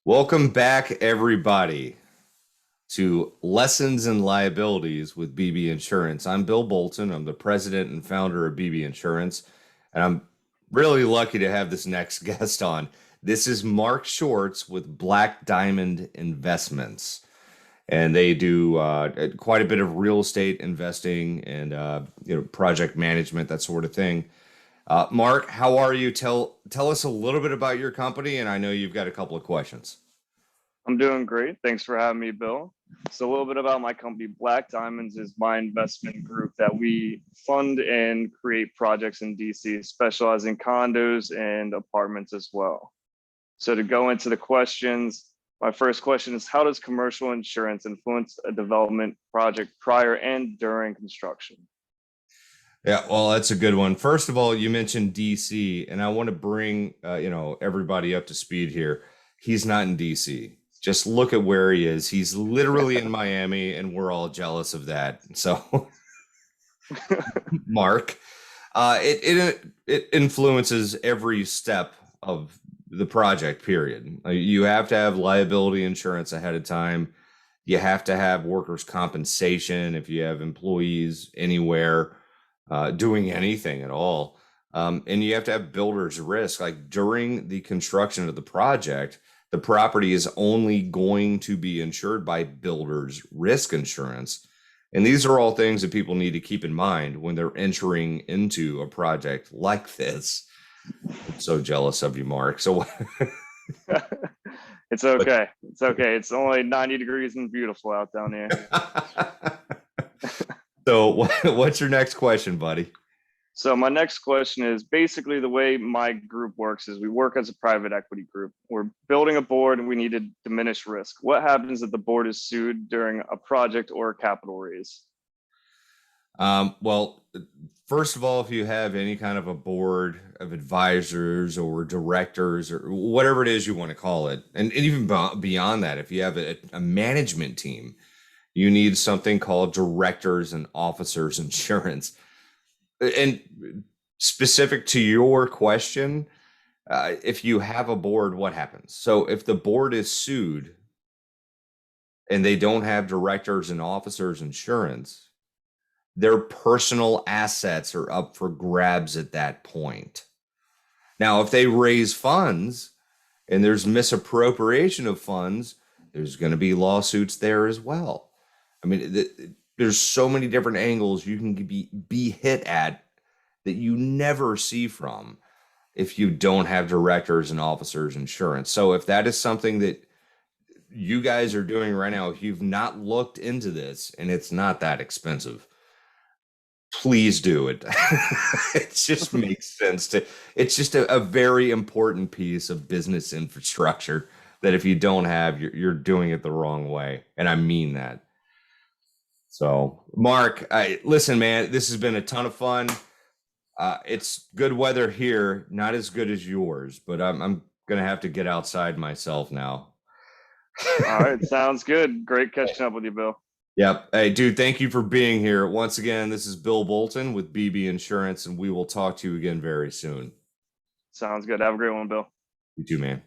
Welcome back, everybody, to Lessons in Liabilities with BB Insurance. I'm Bill Bolton. I'm the president and founder of BB Insurance, and I'm really lucky to have this next guest on. This is Mark Shortz with Black Diamond Investments, and they do quite a bit of real estate investing and project management, that sort of thing. Mark, how are you? Tell us a little bit about your company, and I know you've got a couple of questions. I'm doing great. Thanks for having me, Bill. So a little bit about my company. Black Diamonds is my investment group that we fund and create projects in DC, specializing condos and apartments as well. So to go into the questions, my first question is, how does commercial insurance influence a development project prior and during construction? Yeah, well, that's a good one. First of all, you mentioned DC, and I want to bring everybody up to speed here. He's not in DC. Just look at where he is. He's literally in Miami, and we're all jealous of that. So, Mark, it influences every step of the project. Period. You have to have liability insurance ahead of time. You have to have workers' compensation if you have employees anywhere doing anything at all. And you have to have builder's risk. Like during the construction of the project, the property is only going to be insured by builder's risk insurance. And these are all things that people need to keep in mind when they're entering into a project like this. I'm so jealous of you, Mark. So It's okay. It's okay. It's only 90 degrees and beautiful out down here. So what's your next question, buddy? So my next question is basically the way my group works is we work as a private equity group. We're building a board and we need to diminish risk. What happens if the board is sued during a project or a capital raise? Well, first of all, if you have any kind of a board of advisors or directors or whatever it is you want to call it, and even beyond that, if you have a management team, you need something called directors and officers insurance. And specific to your question, if you have a board, what happens? So if the board is sued and they don't have directors and officers insurance, their personal assets are up for grabs at that point. Now, if they raise funds and there's misappropriation of funds, there's going to be lawsuits there as well. I mean, there's so many different angles you can be hit at that you never see from if you don't have directors and officers insurance. So if that is something that you guys are doing right now, if you've not looked into this and it's not that expensive, please do it. It just makes sense it's just a very important piece of business infrastructure that if you don't have, you're doing it the wrong way. And I mean that. So, Mark, listen, man, this has been a ton of fun. It's good weather here, not as good as yours, but I'm gonna have to get outside myself now. All right. Sounds good. Great catching up with you, Bill. Yep. Hey, dude, thank you for being here. Once again, this is Bill Bolton with BB Insurance, and we will talk to you again very soon. Sounds good. Have a great one, Bill. You too, man.